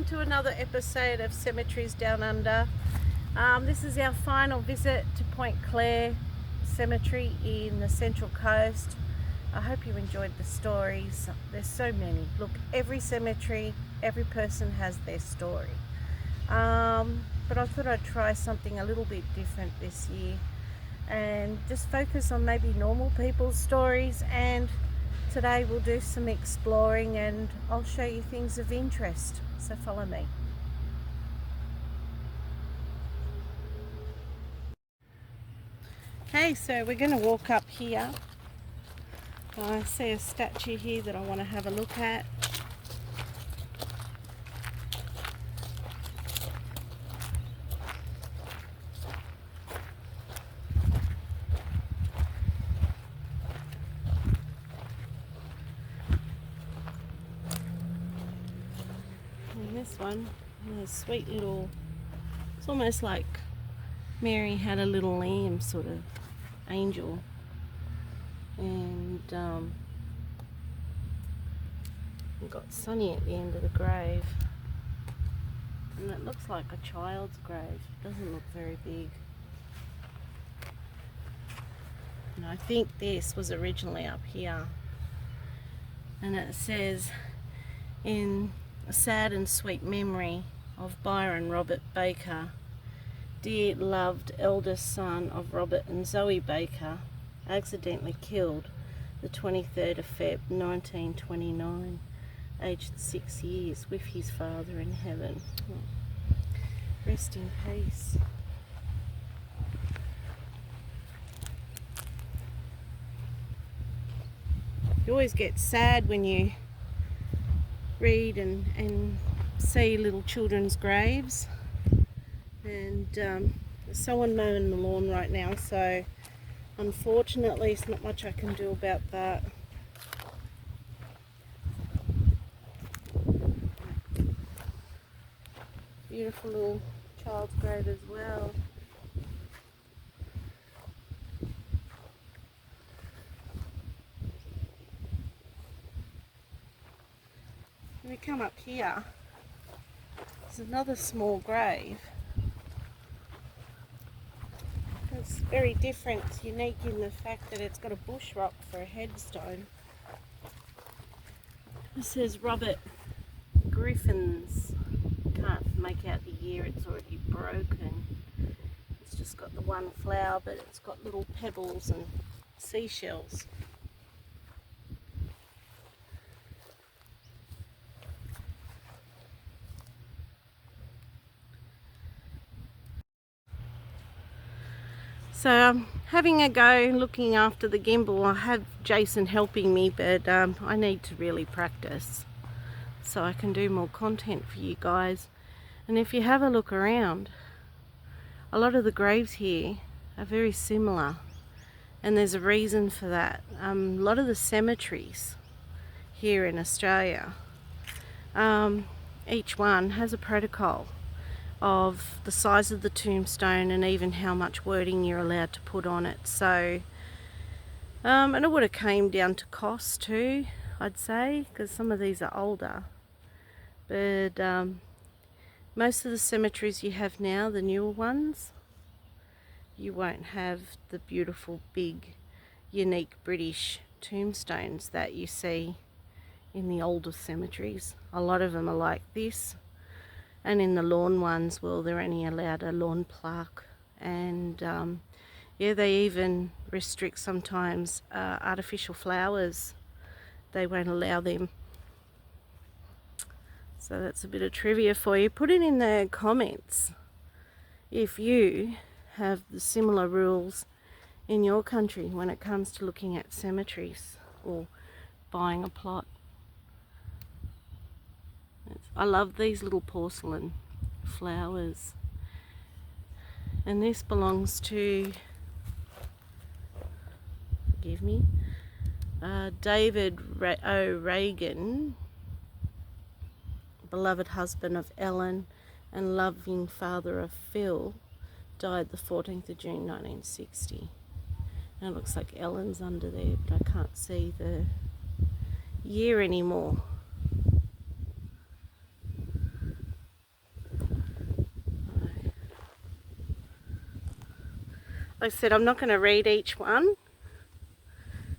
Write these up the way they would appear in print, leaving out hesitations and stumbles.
welcome to another episode of Cemeteries Down Under. This is our final visit to Point Clare Cemetery in the Central Coast. I hope you enjoyed the stories. There's so many. Look, every cemetery, every person has their story. But I thought I'd try something a little bit different this year and just focus on maybe normal people's stories, and today we'll do some exploring and I'll show you things of interest, so follow me. Okay, so we're going to walk up here. I see a statue here that I want to have a look at. And this one, a sweet little, it's almost like Mary had a little lamb sort of angel, and we've got Sonny at the end of the grave, and it looks like a child's grave. It doesn't look very big. And I think this was originally up here, and it says, in a sad and sweet memory of Byron Robert Baker, dear loved eldest son of Robert and Zoe Baker, accidentally killed the 23rd of Feb 1929, aged 6 years, with his father in heaven. Rest in peace. You always get sad when you read and see little children's graves, and there's someone mowing the lawn right now, so unfortunately there's not much I can do about that. Beautiful little child's grave as well. When we come up here, there's another small grave. It's very different. It's unique in the fact that it's got a bush rock for a headstone. It says Robert Griffins. Can't make out the year, it's already broken. It's just got the one flower, but it's got little pebbles and seashells. So I'm having a go looking after the gimbal. I have Jason helping me, but I need to really practice so I can do more content for you guys. And if you have a look around, a lot of the graves here are very similar, and there's a reason for that. A lot of the cemeteries here in Australia, each one has a protocol of the size of the tombstone and even how much wording you're allowed to put on it. So and it would have came down to cost too, I'd say, because some of these are older, but most of the cemeteries you have now, the newer ones, you won't have the beautiful big unique British tombstones that you see in the older cemeteries. A lot of them are like this. And in the lawn ones, well, they're only allowed a lawn plaque, and yeah, they even restrict sometimes artificial flowers. They won't allow them. So that's a bit of trivia for you. Put it in the comments if you have the similar rules in your country when it comes to looking at cemeteries or buying a plot. I love these little porcelain flowers, and this belongs to, forgive me, David O'Regan, beloved husband of Ellen and loving father of Phil, died the 14th of June 1960. And it looks like Ellen's under there, but I can't see the year anymore. like I said, I'm not going to read each one.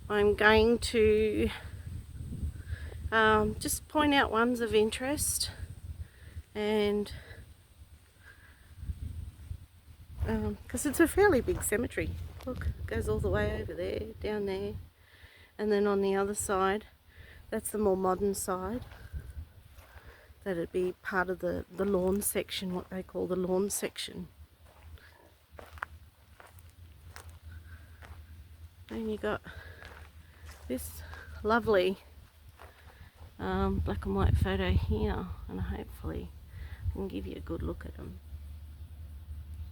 I'm going to just point out ones of interest, and because it's a fairly big cemetery. Look, it goes all the way over there, down there, and then on the other side, that's the more modern side. That'd be part of the lawn section, what they call the lawn section. And you got this lovely black and white photo here, and hopefully I can give you a good look at them.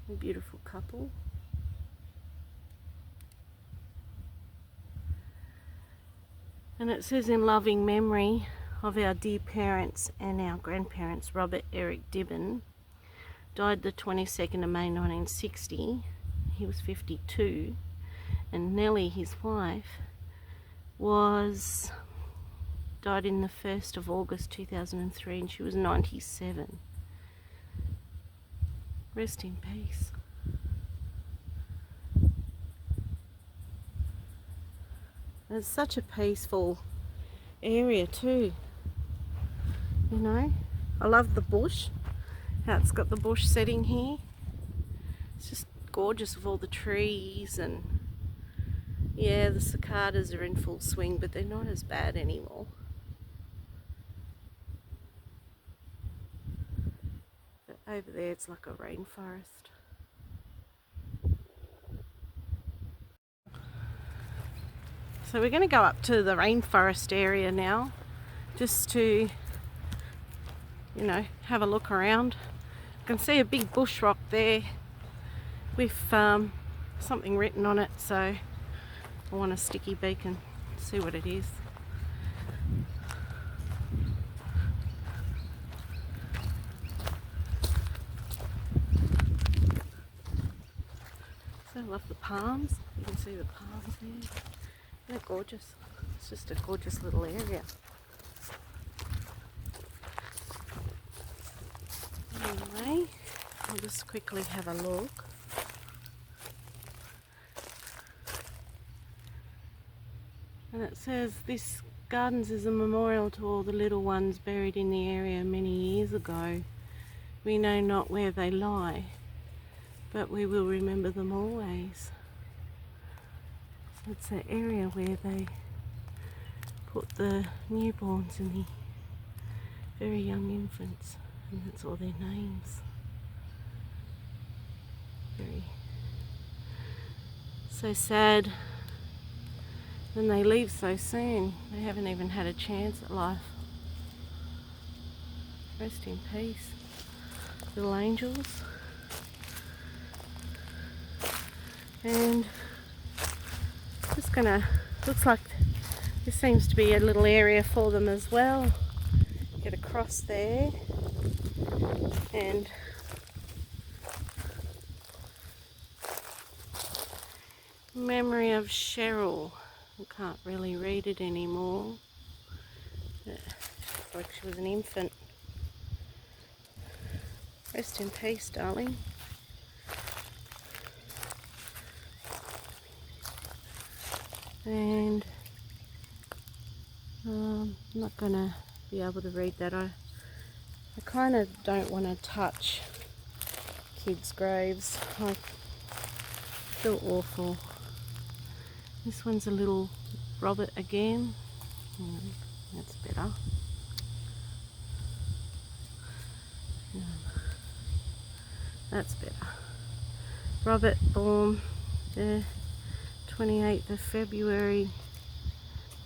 A beautiful couple. And it says, in loving memory of our dear parents and our grandparents, Robert Eric Dibben, died the 22nd of May 1960. He was 52. And Nellie, his wife, died in the 1st of August 2003, and she was 97. Rest in peace. It's such a peaceful area too, you know. I love the bush, how it's got the bush setting here. It's just gorgeous with all the trees, and yeah, the cicadas are in full swing, but they're not as bad anymore. But over there it's like a rainforest. So we're going to go up to the rainforest area now, just to, you know, have a look around. You can see a big bush rock there with something written on it, so I want a sticky beak and see what it is. So I love the palms. You can see the palms there. They're gorgeous. It's just a gorgeous little area. Anyway, I'll just quickly have a look. And it says, this gardens is a memorial to all the little ones buried in the area many years ago. We know not where they lie, but we will remember them always. So it's the area where they put the newborns and the very young infants, and that's all their names. Very so sad when they leave so soon. They haven't even had a chance at life. Rest in peace, little angels. And just gonna, looks like this seems to be a little area for them as well. Get across there, and memory of Cheryl. I can't really read it anymore. Like she was an infant. Rest in peace, darling. And I'm not gonna be able to read that. I kind of don't want to touch kids' graves. I feel awful. This one's a little Robert again. That's better. That's better. Robert, born the 28th of February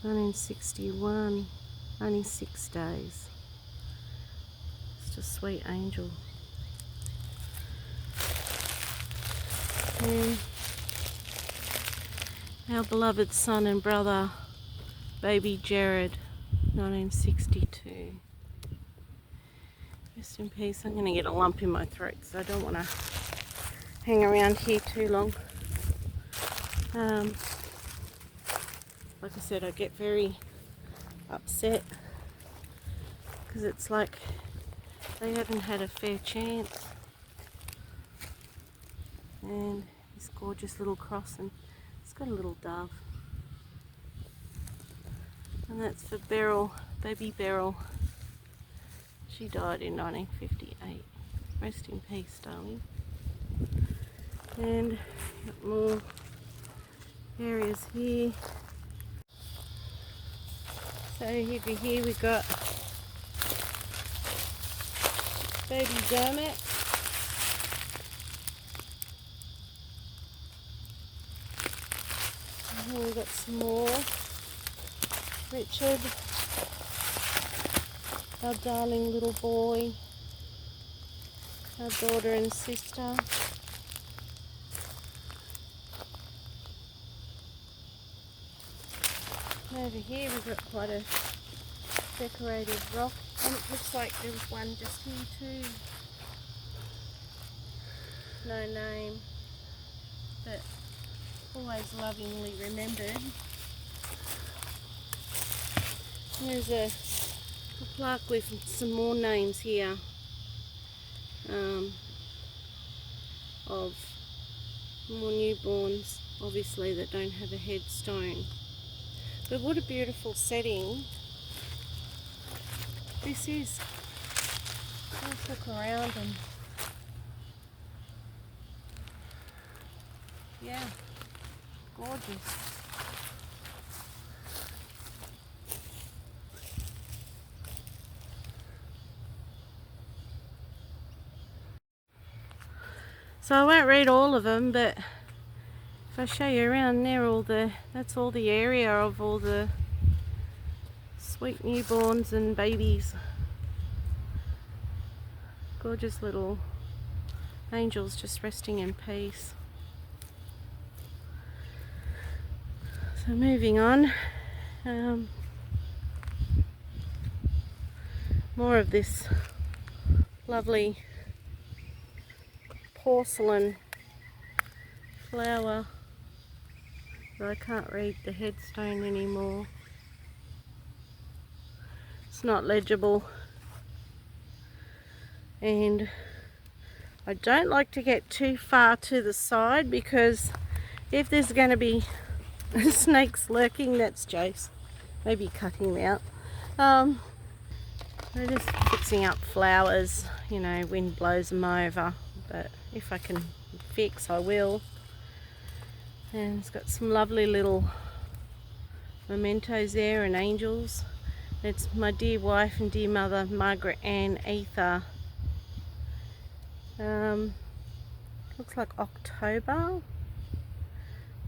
1961, only 6 days. Just a sweet angel. And our beloved son and brother, baby Jared, 1962. Rest in peace. I'm going to get a lump in my throat, so I don't want to hang around here too long. Like I said, I get very upset because it's like they haven't had a fair chance. And This gorgeous little cross, and it's got a little dove. And that's for Beryl, baby Beryl. She died in 1958. Rest in peace, darling. And got more areas here. So over here we've got baby Dermot. And here we've got some more. Richard, our darling little boy, our daughter and sister. And over here we've got quite a decorated rock, and it looks like there was one just here too. No name, but always lovingly remembered. There's a plaque with some more names here of more newborns, obviously, that don't have a headstone. But what a beautiful setting this is. Let's look around and yeah, gorgeous. So I won't read all of them, but if I show you around there, that's all the area of all the sweet newborns and babies. Gorgeous little angels just resting in peace. So moving on, more of this lovely porcelain flower, but I can't read the headstone anymore. It's not legible, and I don't like to get too far to the side, because if there's going to be snakes lurking, that's Jace. Maybe cut him out. We're just fixing up flowers, you know, wind blows them over, but if I can fix, I will. And it's got some lovely little mementos there and angels. It's my dear wife and dear mother, Margaret Ann Ether. Looks like October,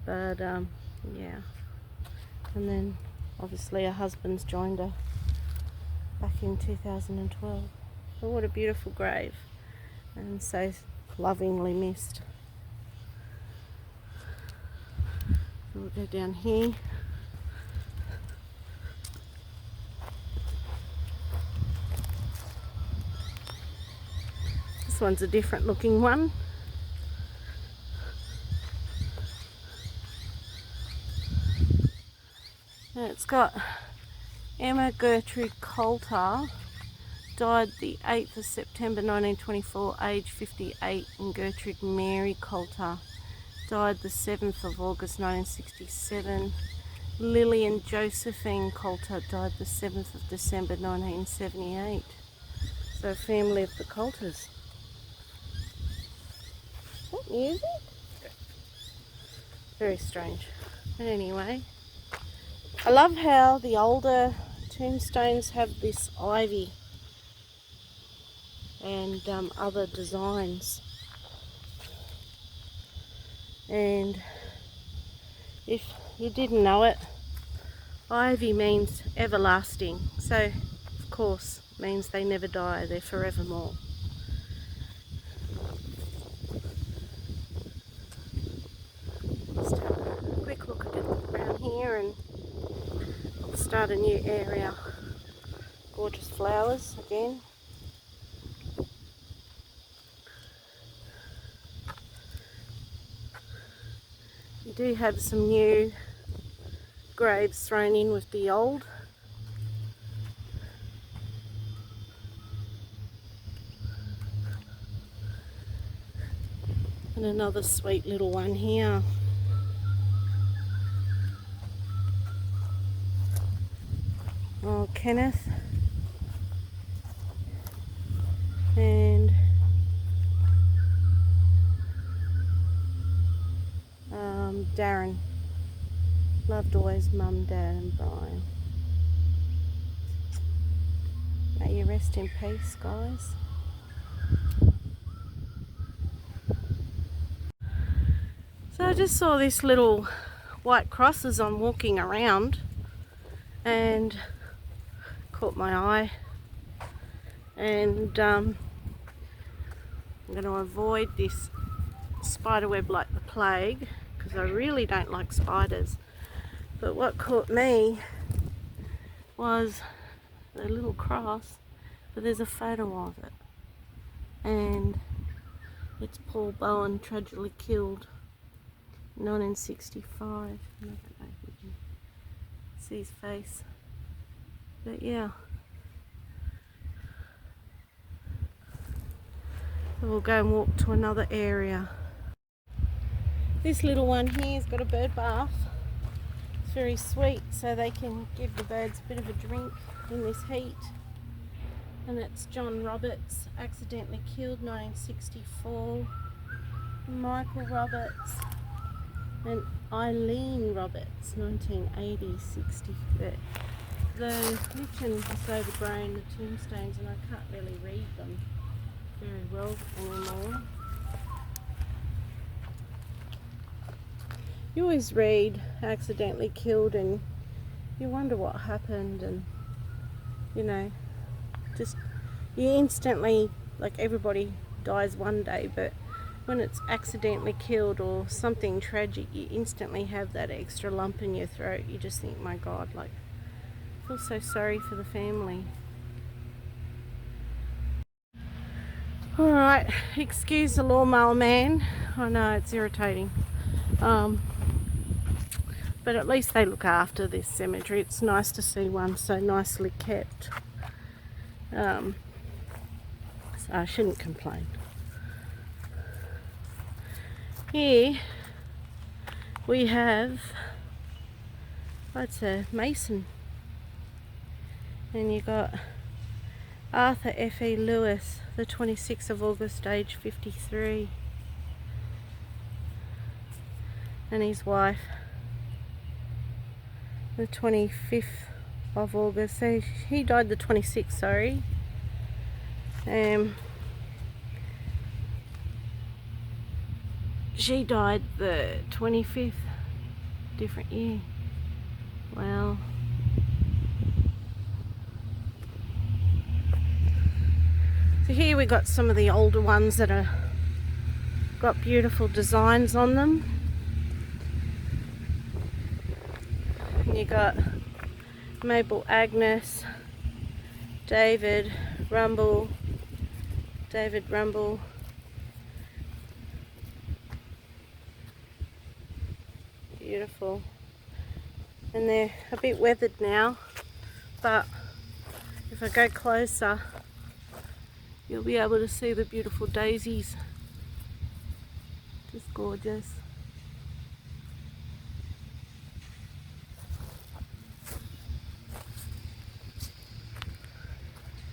but yeah. And then obviously her husband's joined her back in 2012. But what a beautiful grave, and so lovingly missed. We'll go down here. This one's a different looking one. And it's got Emma Gertrude Coulter, died the 8th of September 1924, age 58, and Gertrude Mary Coulter, died the 7th of August 1967. Lillian Josephine Coulter, died the 7th of December 1978. So a family of the Coulters. Is that music? Very strange. But anyway, I love how the older tombstones have this ivy and other designs. And if you didn't know it, ivy means everlasting. So, of course, means they never die, they're forevermore. Just have a quick look at it around here, and I'll start a new area. Gorgeous flowers again. You do have some new graves thrown in with the old. And another sweet little one here. Oh, Kenneth. And Darren. Loved always Mum, Dad and Brian. May you rest in peace, guys. So I just saw this little white cross as I'm walking around and caught my eye, and I'm going to avoid this spider web like the plague because I really don't like spiders. But what caught me was the little cross, but there's a photo of it, and it's Paul Bowen, tragically killed 1965. I don't know if you can see his face, but yeah. We'll go and walk to another area. This little one here has got a bird bath. It's very sweet, so they can give the birds a bit of a drink in this heat. And it's John Roberts, accidentally killed 1964. Michael Roberts and Eileen Roberts, 1980, 60. The written is overgrown, the tombstones, and I can't really read them very well anymore. You always read accidentally killed and you wonder what happened, and you know, just you instantly, like, everybody dies one day, but when it's accidentally killed or something tragic, you instantly have that extra lump in your throat. You just think, my God, like, I feel so sorry for the family. Alright, excuse the lawnmower man. I know it's irritating. But at least they look after this cemetery. It's nice to see one so nicely kept. So I shouldn't complain. Here we have, it's a mason, and you got Arthur F.E. Lewis, the 26th of August, age 53, and his wife, the 25th of August. So he died the 26th, sorry. She died the 25th, different year. Well, so here we got some of the older ones that are got beautiful designs on them. And you got Mabel Agnes, David Rumble, beautiful, and they're a bit weathered now, but if I go closer you'll be able to see the beautiful daisies. Just gorgeous.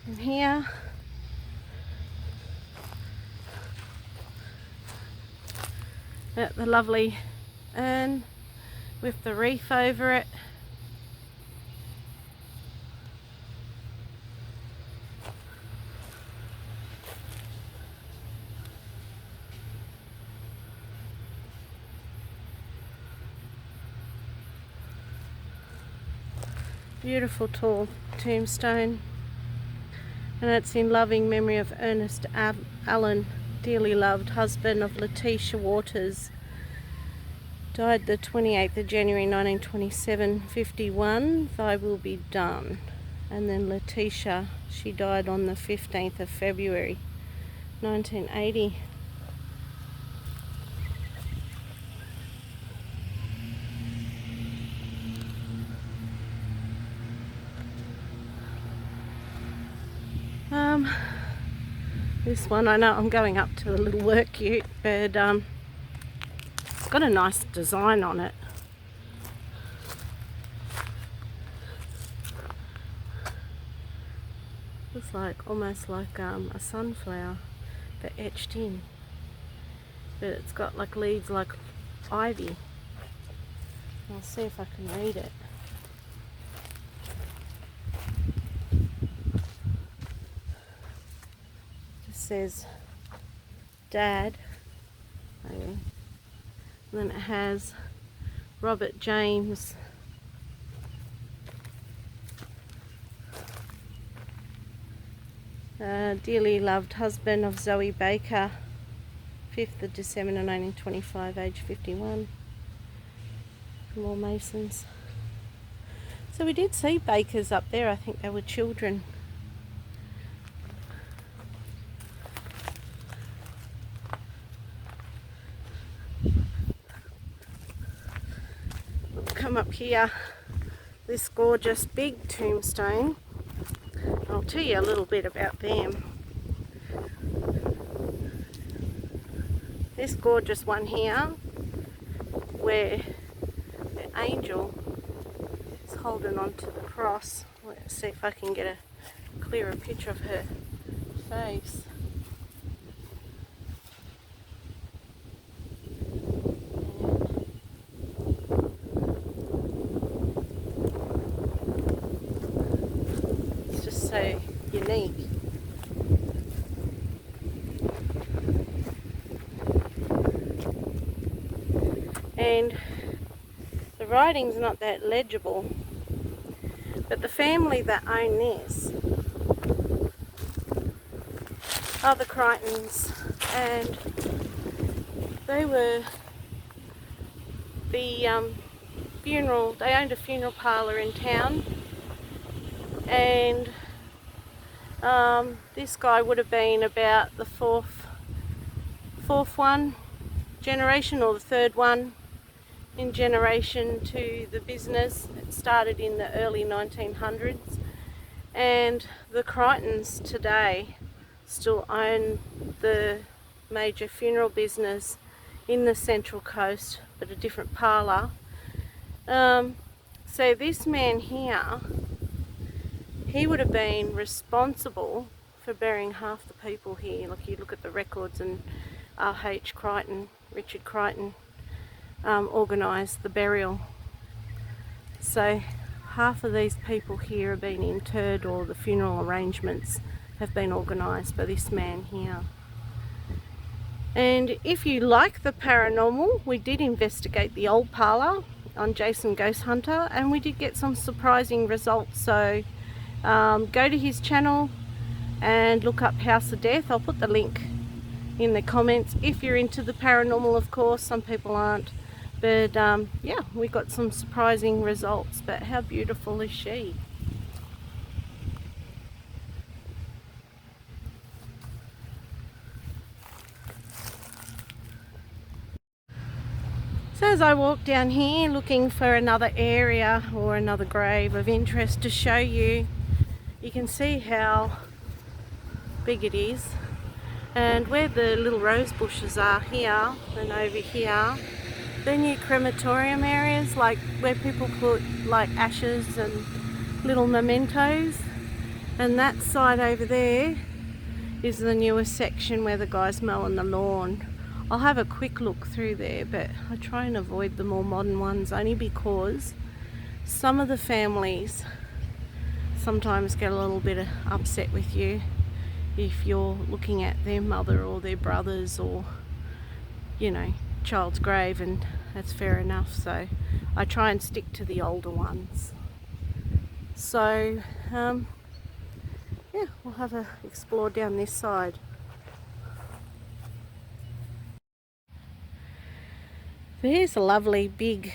And here at the lovely urn with the wreath over it. Beautiful tall tombstone, and it's in loving memory of Ernest Allen, dearly loved husband of Letitia Waters. Died the 28th of January 1927, 51, Thy will be done. And then Letitia, she died on the 15th of February 1980. This one, I know I'm going up to a little work ute, but got a nice design on it. Looks like almost like a sunflower, but etched in. But it's got like leaves like ivy. I'll see if I can read it. It just says Dad. And then it has Robert James. Dearly loved husband of Zoe Baker, 5th of December 1925, age 51. More Masons. So we did see Bakers up there. I think they were children. We'll come up here. This gorgeous big tombstone. I'll tell you a little bit about them. This gorgeous one here, where the angel is holding on to the cross. Let's see if I can get a clearer picture of her face. It's just so unique. And the writing's not that legible, but the family that own this are the Crichtons, and they were the they owned a funeral parlour in town, and this guy would have been about the fourth one generation, or the third one in generation to the business. It started in the early 1900s, and the Crichtons today still own the major funeral business in the Central Coast, but a different parlour. So this man here, he would have been responsible for burying half the people here. Like, you look at the records, and R.H. Crichton, Richard Crichton, organised the burial. So half of these people here have been interred, or the funeral arrangements have been organised by this man here. And if you like the paranormal, we did investigate the old parlour on Jason Ghost Hunter, and we did get some surprising results. So go to his channel and look up House of Death. I'll put the link in the comments if you're into the paranormal. Of course, some people aren't, but yeah, we got some surprising results. But how beautiful is she? So as I walk down here looking for another area or another grave of interest to show you, you can see how big it is. And where the little rose bushes are here and over here, they're new crematorium areas, like where people put like ashes and little mementos. And that side over there is the newest section where the guys mowing the lawn. I'll have a quick look through there, but I try and avoid the more modern ones, only because some of the families sometimes get a little bit upset with you if you're looking at their mother or their brothers, or, you know, child's grave, and that's fair enough. So I try and stick to the older ones. So yeah, we'll have a explore down this side. There's a lovely big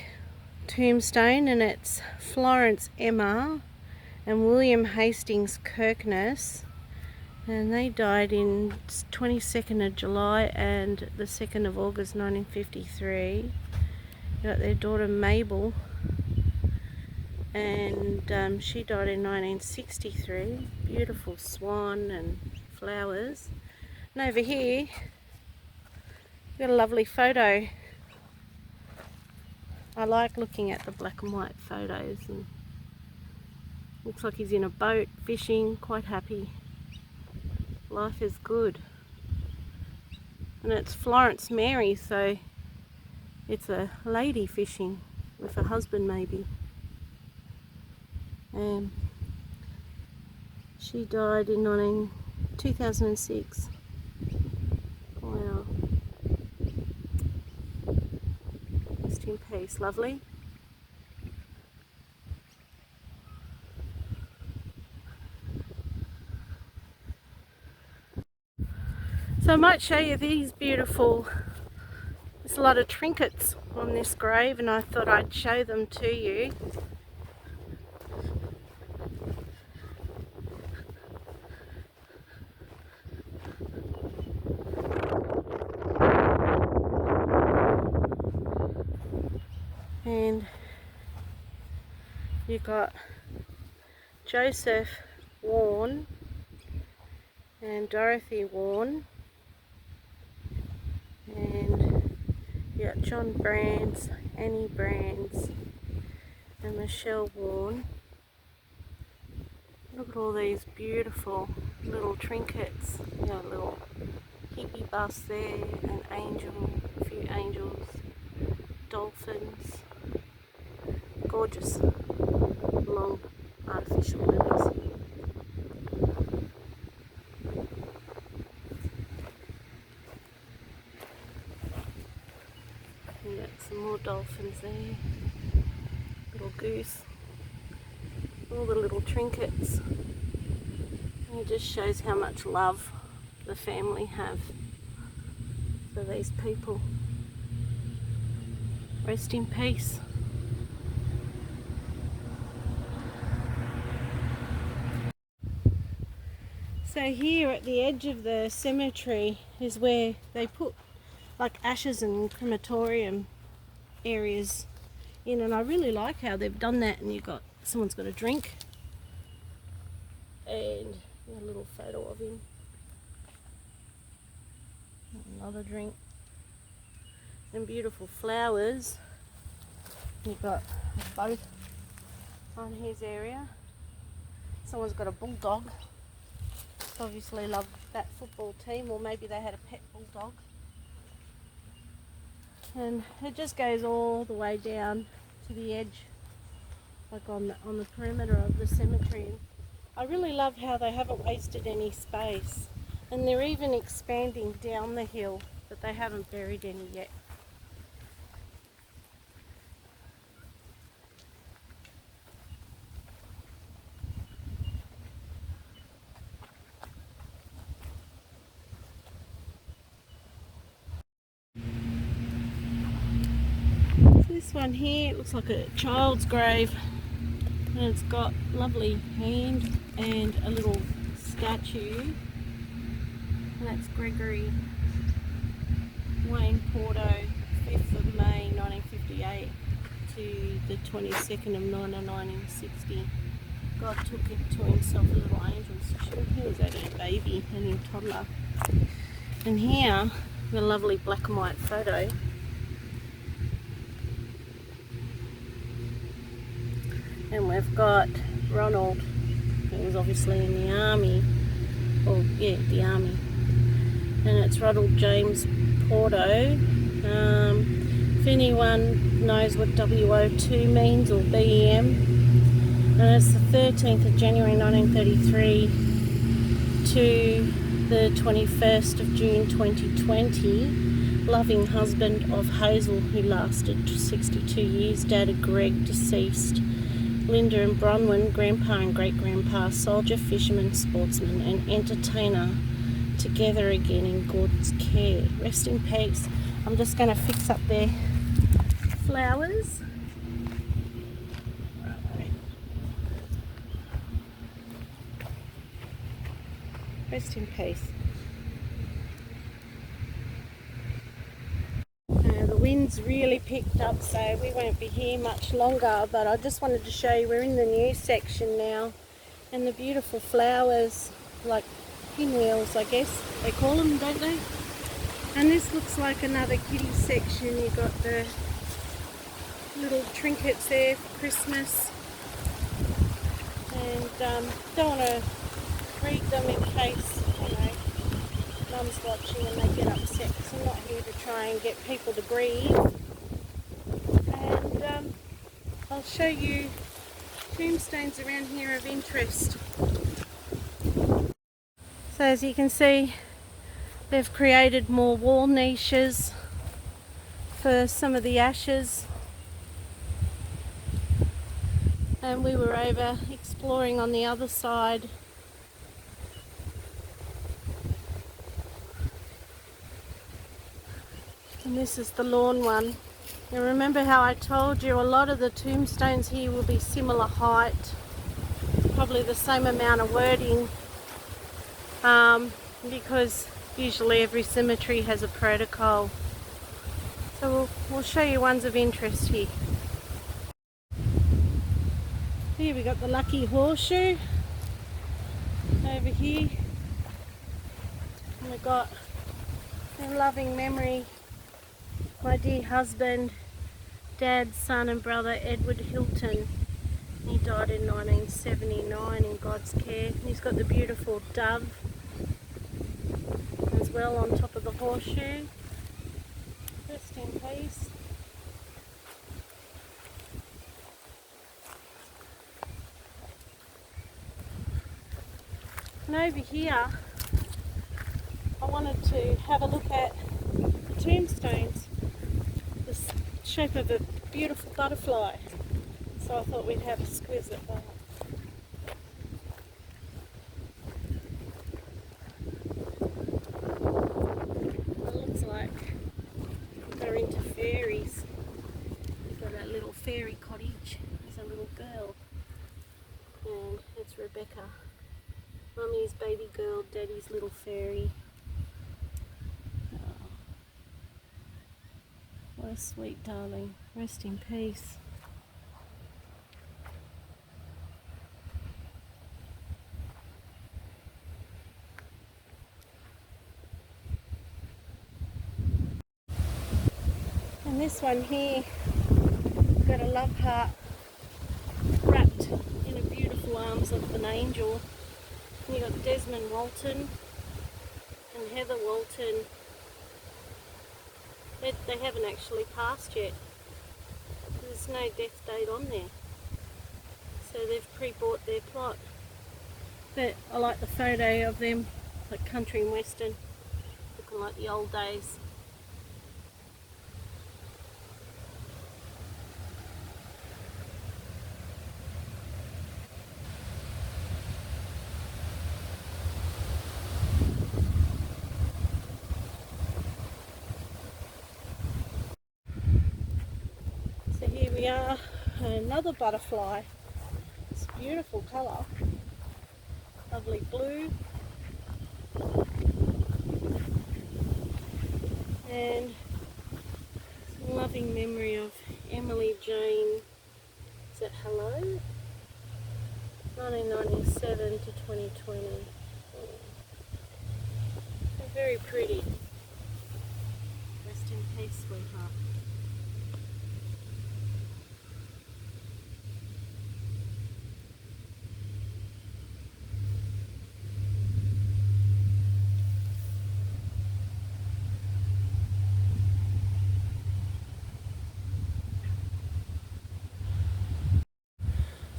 tombstone, and it's Florence Emma and William Hastings Kirkness, and they died in 22nd of July and the 2nd of August 1953. Got their daughter Mabel, and she died in 1963. Beautiful swan and flowers. And over here, got a lovely photo I like looking at the black and white photos, and looks like he's in a boat fishing, quite happy. Life is good. And it's Florence Mary, so it's a lady fishing with a husband maybe. She died in 2006. Wow. Rest in peace, lovely. So I might show you these beautiful, there's a lot of trinkets on this grave, and I thought I'd show them to you. And you've got Joseph Warne and Dorothy Warne, and you got John Brands, Annie Brands, and Michelle Warne. Look at all these beautiful little trinkets. You got a little hippie bus there, an angel, a few angels, dolphins, gorgeous long artificial lilies. You got some more dolphins there, little goose, all the little trinkets. And it just shows how much love the family have for these people. Rest in peace. So here at the edge of the cemetery is where they put like ashes and crematorium areas in, and I really like how they've done that. And someone's got a drink and a little photo of him. Another drink and beautiful flowers. You've got a boat on his area. Someone's got a bulldog. Obviously loved that football team, or maybe they had a pet bulldog. And it just goes all the way down to the edge, like on the perimeter of the cemetery. I really love how they haven't wasted any space, and they're even expanding down the hill, but they haven't buried any yet. This one here, it looks like a child's grave, and it's got lovely hands and a little statue, and that's Gregory Wayne Porto, 5th of May 1958 to the 22nd of 1960. God took it to himself, a little angel. He was only a baby, only a toddler. And here, the lovely black and white photo. And we've got Ronald, who was obviously in the army, the army. And it's Ronald James Porto. If anyone knows what WO2 means, or BEM, and it's the 13th of January 1933 to the 21st of June 2020. Loving husband of Hazel, who lasted 62 years. Dad of Greg, deceased. Linda and Bronwyn, grandpa and great-grandpa, soldier, fisherman, sportsman and entertainer, together again in God's care. Rest in peace. I'm just going to fix up their flowers. Rest in peace. The wind's really picked up, so we won't be here much longer, but I just wanted to show you we're in the new section now, and the beautiful flowers, like pinwheels I guess they call them, don't they? And this looks like another kiddie section. You've got the little trinkets there for Christmas, and don't want to read them in case, you know, Mum's watching and they get upset, because I'm not here to try and get people to grieve. And I'll show you tombstones around here of interest. So as you can see, they've created more wall niches for some of the ashes. And we were over exploring on the other side. And this is the lawn one. And remember how I told you a lot of the tombstones here will be similar height, probably the same amount of wording, because usually every cemetery has a protocol. So we'll show you ones of interest here. Here we got the lucky horseshoe over here. And we've got, in loving memory, my dear husband, Dad, son and brother Edward Hilton. He died in 1979 in God's care. And he's got the beautiful dove as well on top of the horseshoe. Rest in peace. And over here, I wanted to have a look at the tombstones, the shape of a beautiful butterfly. So I thought we'd have a squiz at that. It looks like they're into fairies. We've got that little fairy cottage. There's a little girl, and it's Rebecca. Mummy's baby girl, Daddy's little fairy. Oh, what a sweet darling. Rest in peace. And this one here, got a love heart wrapped in a beautiful arms of an angel. And you got Desmond Walton and Heather Walton. They haven't actually passed yet. There's no death date on there. So they've pre-bought their plot. But I like the photo of them, like country and western, looking like the old days. So here we are, another butterfly. It's a beautiful colour, lovely blue, and it's a loving memory of Emily Jane. Is that hello? 1997 to 2020. They're very pretty. Rest in peace, sweetheart.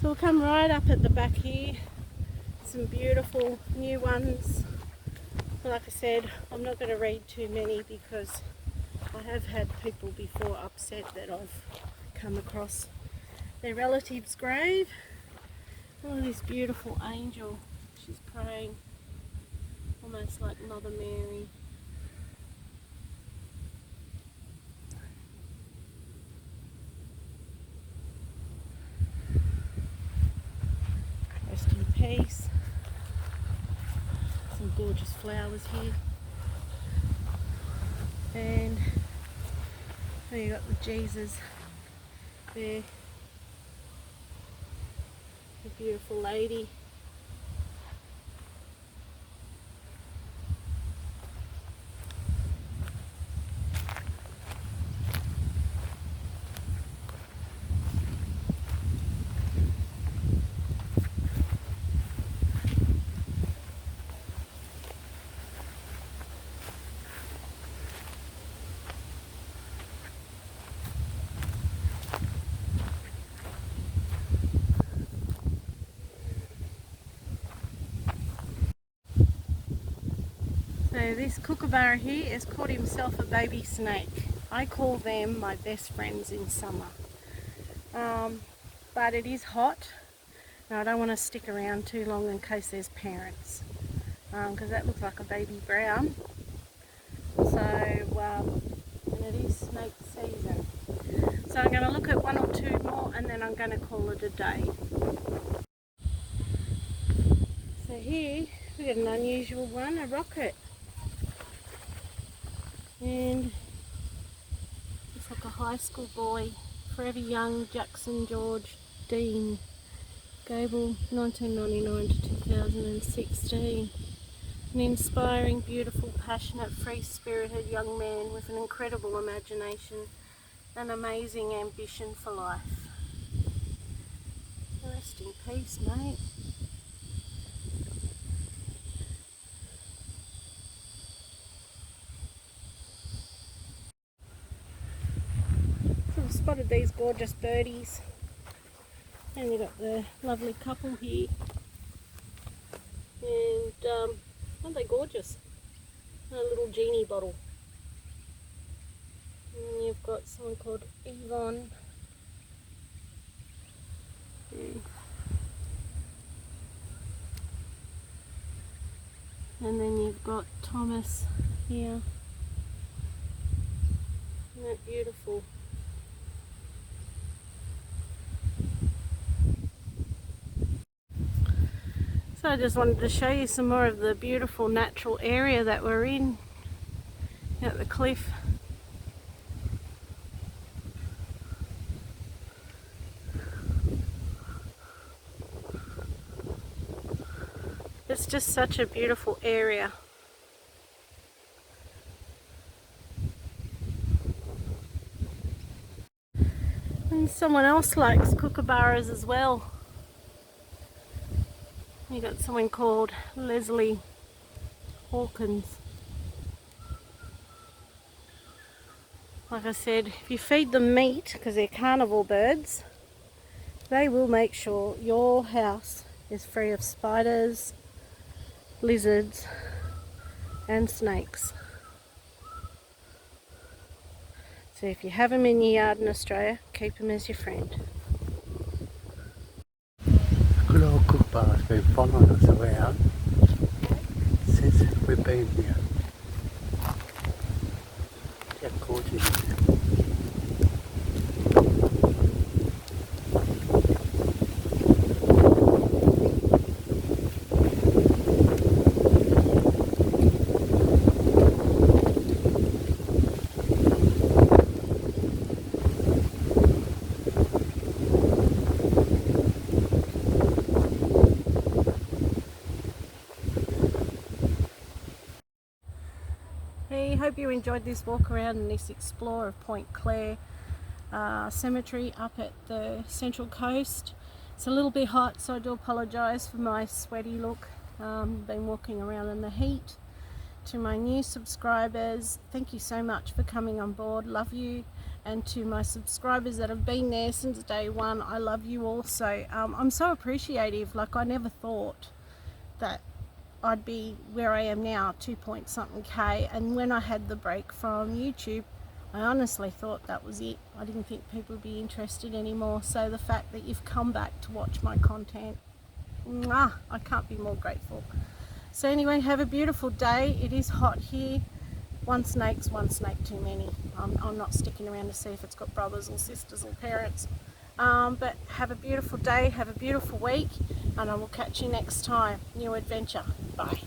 So we'll come right up at the back here. Some beautiful new ones. Like I said, I'm not going to read too many because I have had people before upset that I've come across their relative's grave. Oh, this beautiful angel. She's praying, almost like Mother Mary. Rest in peace. Some gorgeous flowers here. And there you got the Jesus there. The beautiful lady. So this kookaburra here has caught himself a baby snake. I call them my best friends in summer. But it is hot, and I don't want to stick around too long in case there's parents, because that looks like a baby brown. So, and it is snake season. So I'm going to look at one or two more and then I'm going to call it a day. So here we got an unusual one, a rocket. And it's like a high school boy, forever young, Jackson George Dean Gable, 1999 to 2016. An inspiring, beautiful, passionate, free-spirited young man with an incredible imagination and amazing ambition for life. Rest in peace, mate. So I've spotted these gorgeous birdies, and we've got the lovely couple here, and aren't they gorgeous? A little genie bottle. And you've got someone called Yvonne. And then you've got Thomas here. Isn't that beautiful? So I just wanted to show you some more of the beautiful natural area that we're in at the cliff. It's just such a beautiful area. And someone else likes kookaburras as well. You got someone called Leslie Hawkins. Like I said, if you feed them meat, because they're carnivore birds, they will make sure your house is free of spiders, lizards and snakes. So if you have them in your yard in Australia, keep them as your friend. Good old kookaburra's been following us around since we've been here. How gorgeous is it? Hey, hope you enjoyed this walk around and this explore of Point Clare cemetery up at the Central Coast. It's a little bit hot, so I do apologise for my sweaty look. Been walking around in the heat. To my new subscribers, thank you so much for coming on board, love you. And to my subscribers that have been there since day one, I love you also. I'm so appreciative. Like, I never thought that I'd be where I am now, 2-point-something K, and when I had the break from YouTube, I honestly thought that was it. I didn't think people would be interested anymore. So the fact that you've come back to watch my content, I can't be more grateful. So anyway, have a beautiful day. It is hot here. One snake's one snake too many. I'm not sticking around to see if it's got brothers or sisters or parents. But have a beautiful day, have a beautiful week, and I will catch you next time. New adventure. Bye.